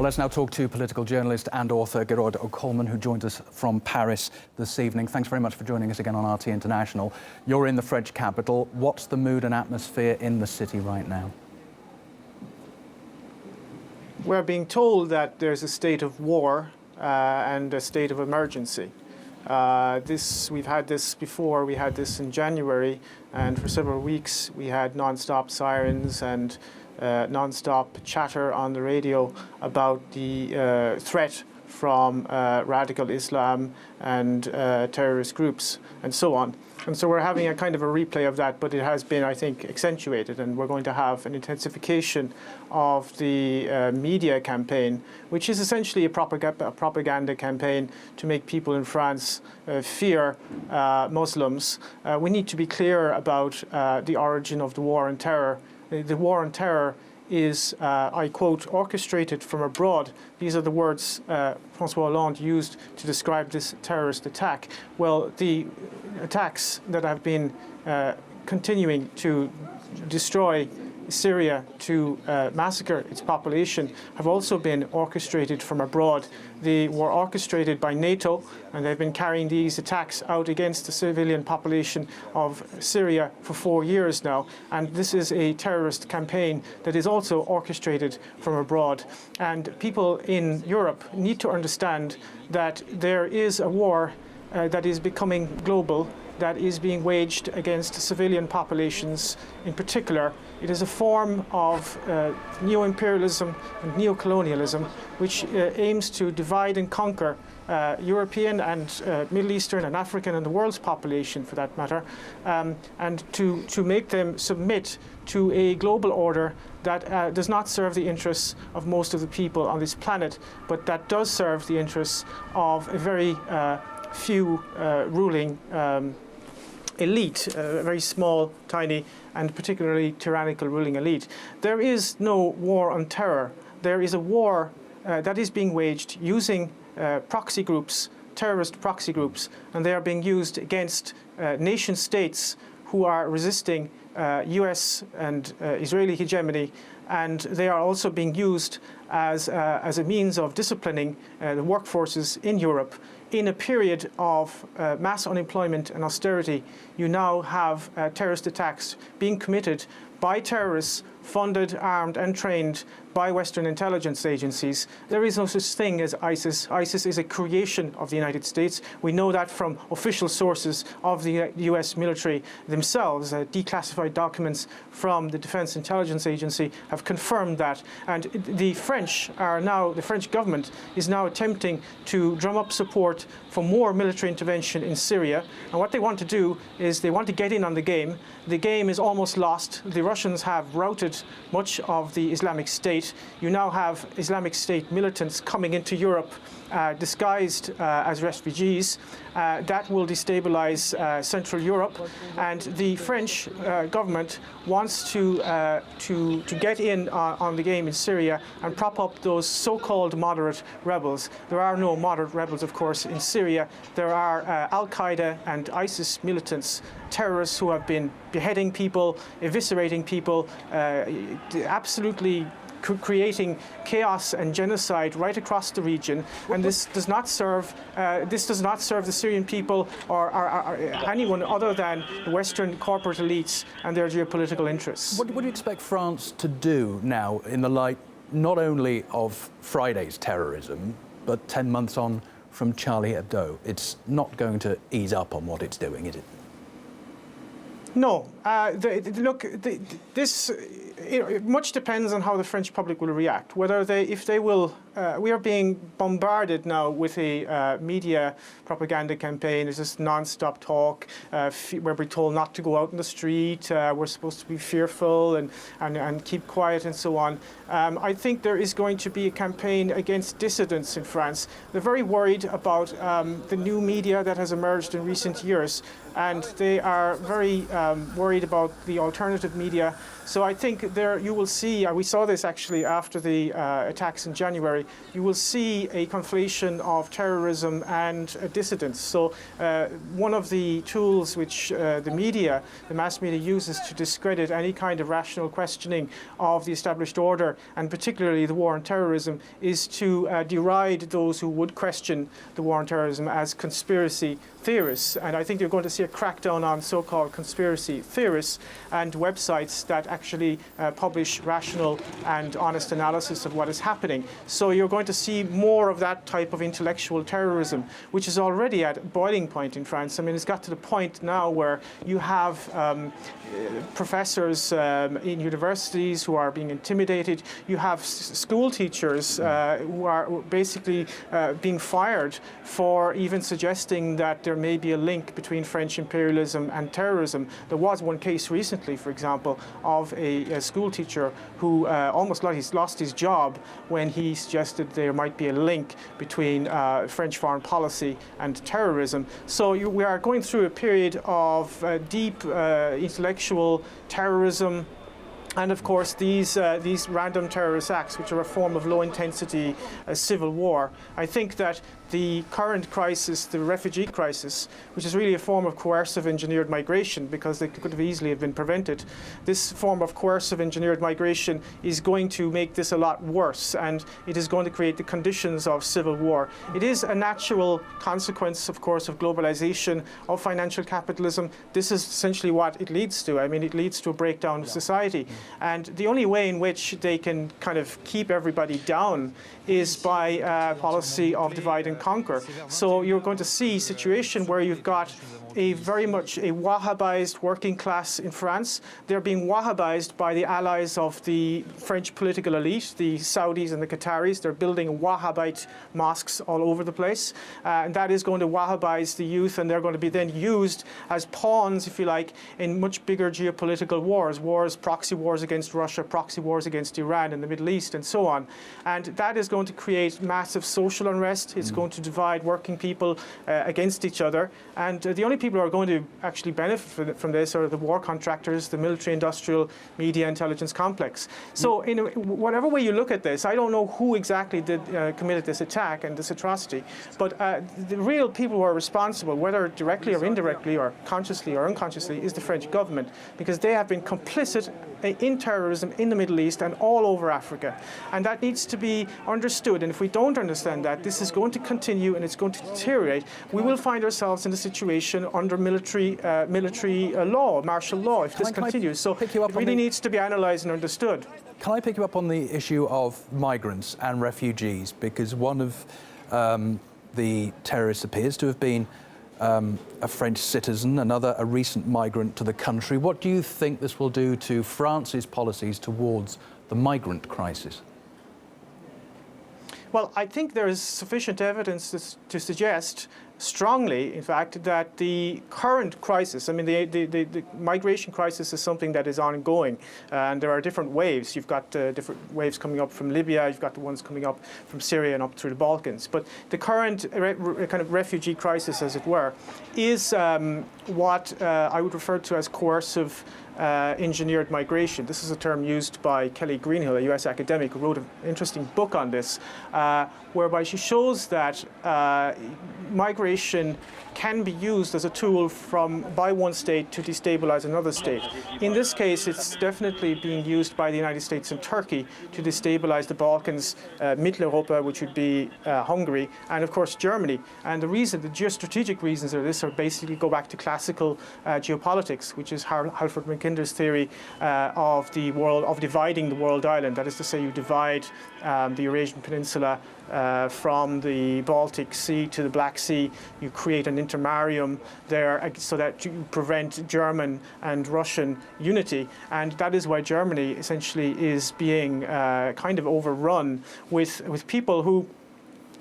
Well, let's now talk to political journalist and author Gearoid O'Colmain, who joins us from Paris this evening. Thanks very much for joining us again on RT International. You're in the French capital. What's the mood and atmosphere in the city right now? We're being told that there's a state of war and a state of emergency. We've had this before. We had this in January, and for several weeks we had non-stop sirens and non-stop chatter on the radio about the threat from radical Islam and terrorist groups and so on. And so we're having a kind of a replay of that, but it has been, I think, accentuated, and we're going to have an intensification of the media campaign, which is essentially a propaganda campaign to make people in France fear Muslims. We need to be clear about the origin of the war on terror. The war on terror is, I quote, orchestrated from abroad. These are the words François Hollande used to describe this terrorist attack. Well, the attacks that have been continuing to destroy Syria, to massacre its population, have also been orchestrated from abroad. They were orchestrated by NATO, and they've been carrying these attacks out against the civilian population of Syria for 4 years now. And this is a terrorist campaign that is also orchestrated from abroad. And people in Europe need to understand that there is a war that is becoming global, that is being waged against civilian populations in particular. It is a form of neo-imperialism and neo-colonialism which aims to divide and conquer European and Middle Eastern and African and the world's population, for that matter, and to make them submit to a global order that does not serve the interests of most of the people on this planet, but that does serve the interests of a very few ruling elite, a very small, tiny, and particularly tyrannical ruling elite. There is no war on terror. There is a war that is being waged using proxy groups, terrorist proxy groups, and they are being used against nation states who are resisting US and Israeli hegemony, and they are also being used as a means of disciplining the workforces in Europe. In a period of mass unemployment and austerity, you now have terrorist attacks being committed by terrorists funded, armed and trained by Western intelligence agencies. There is no such thing as ISIS. ISIS is a creation of the United States. We know that from official sources of the US military themselves. Declassified documents from the Defense Intelligence Agency have confirmed that. And the French government is now attempting to drum up support for more military intervention in Syria. And what they want to do is they want to get in on the game. The game is almost lost. The Russians have routed much of the Islamic State. You now have Islamic State militants coming into Europe disguised as refugees. That will destabilize Central Europe, and the French government wants to get in on the game in Syria and prop up those so-called moderate rebels. There are no moderate rebels, of course, in Syria. There are Al-Qaeda and ISIS militants, terrorists who have been beheading people, eviscerating people, absolutely creating chaos and genocide right across the region, and this does not serve the Syrian people or anyone other than the Western corporate elites and their geopolitical interests. What do you expect France to do now in the light not only of Friday's terrorism, but 10 months on from Charlie Hebdo? It's not going to ease up on what it's doing, is it? No. Much depends on how the French public will react. If they will, we are being bombarded now with a media propaganda campaign. There's this non-stop talk where we're told not to go out in the street. We're supposed to be fearful and keep quiet and so on. I think there is going to be a campaign against dissidents in France. They're very worried about the new media that has emerged in recent years, and they are very worried worried about the alternative media. So I think there you will see, we saw this actually after the attacks in January, you will see a conflation of terrorism and dissidence. So one of the tools which the media, the mass media uses to discredit any kind of rational questioning of the established order, and particularly the war on terrorism, is to deride those who would question the war on terrorism as conspiracy theorists. And I think you're going to see a crackdown on so-called conspiracy theorists and websites that actually publish rational and honest analysis of what is happening. So you're going to see more of that type of intellectual terrorism, which is already at a boiling point in France. I mean, it's got to the point now where you have professors in universities who are being intimidated. You have school teachers who are basically being fired for even suggesting that there may be a link between French imperialism and terrorism. There was one case recently, for example, of a school teacher who almost lost his job when he suggested there might be a link between French foreign policy and terrorism. So we are going through a period of deep intellectual terrorism. And of course, these random terrorist acts, which are a form of low-intensity civil war. I think that the current crisis, the refugee crisis, which is really a form of coercive engineered migration, because they could have easily been prevented, this form of coercive engineered migration is going to make this a lot worse, and it is going to create the conditions of civil war. It is a natural consequence, of course, of globalization, of financial capitalism. This is essentially what it leads to. I mean, it leads to a breakdown of society. And the only way in which they can kind of keep everybody down is by a policy of divide and conquer. So you're going to see a situation where you've got a very much a Wahhabized working class in France. They're being Wahhabized by the allies of the French political elite, the Saudis and the Qataris. They're building Wahhabite mosques all over the place. And that is going to Wahhabize the youth, and they're going to be then used as pawns, if you like, in much bigger geopolitical wars, proxy wars against Russia, proxy wars against Iran in the Middle East, and so on. And that is going to create massive social unrest. It's going to divide working people against each other. And the only people who are going to actually benefit from this are the war contractors, the military-industrial media intelligence complex. So in whatever way you look at this, I don't know who exactly committed this attack and this atrocity, but the real people who are responsible, whether directly or indirectly or consciously or unconsciously, is the French government, because they have been complicit in terrorism in the Middle East and all over Africa. And that needs to be understood. And if we don't understand that, this is going to continue and it's going to deteriorate. We will find ourselves in a situation under military law, martial law, if this continues. So it really needs to be analysed and understood. Can I pick you up on the issue of migrants and refugees? Because one of the terrorists appears to have been a French citizen, another a recent migrant to the country. What do you think this will do to France's policies towards the migrant crisis? Well, I think there is sufficient evidence to suggest strongly, in fact, that the current crisis, I mean, the migration crisis is something that is ongoing, and there are different waves. You've got different waves coming up from Libya, you've got the ones coming up from Syria and up through the Balkans. But the current kind of refugee crisis, as it were, is what I would refer to as coercive engineered migration. This is a term used by Kelly Greenhill, a US academic, who wrote an interesting book on this, whereby she shows that migration can be used as a tool by one state to destabilize another state. In this case, it's definitely being used by the United States and Turkey to destabilize the Balkans, Europa, which would be Hungary, and of course Germany. And the geostrategic reasons of this are basically go back to classical geopolitics, which is Halford Mackinder's theory of dividing the world island. That is to say, you divide the Eurasian Peninsula from the Baltic Sea to the Black Sea. You create an intermarium there so that you prevent German and Russian unity. And that is why Germany essentially is being kind of overrun with people who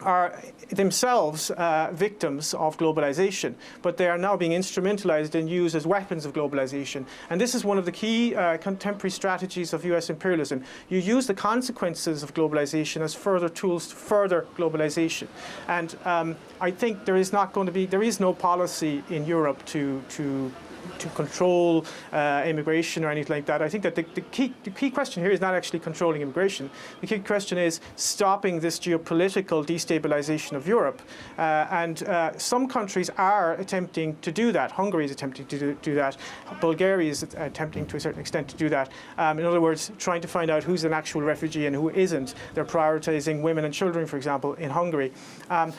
are themselves victims of globalization, but they are now being instrumentalized and used as weapons of globalization. And this is one of the key contemporary strategies of US imperialism. You use the consequences of globalization as further tools to further globalization. And I think there is no policy in Europe to to control immigration or anything like that. I think that the key question here is not actually controlling immigration. The key question is stopping this geopolitical destabilization of Europe. And some countries are attempting to do that. Hungary is attempting to do that. Bulgaria is attempting to a certain extent to do that. In other words, trying to find out who's an actual refugee and who isn't. They're prioritizing women and children, for example, in Hungary.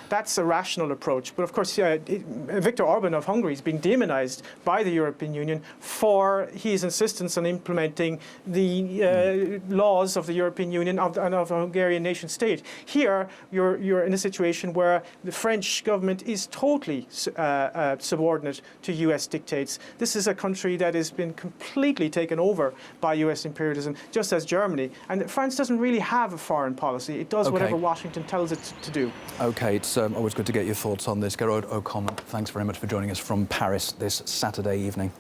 That's a rational approach. But of course, Viktor Orban of Hungary is being demonized by the European Union for his insistence on implementing the laws of the European Union and of a Hungarian nation state. Here, you're in a situation where the French government is totally subordinate to US dictates. This is a country that has been completely taken over by US imperialism, just as Germany. And France doesn't really have a foreign policy. It does whatever Washington tells it to do. OK, it's always good to get your thoughts on this. Gearoid O'Colmain, thanks very much for joining us from Paris this Saturday evening.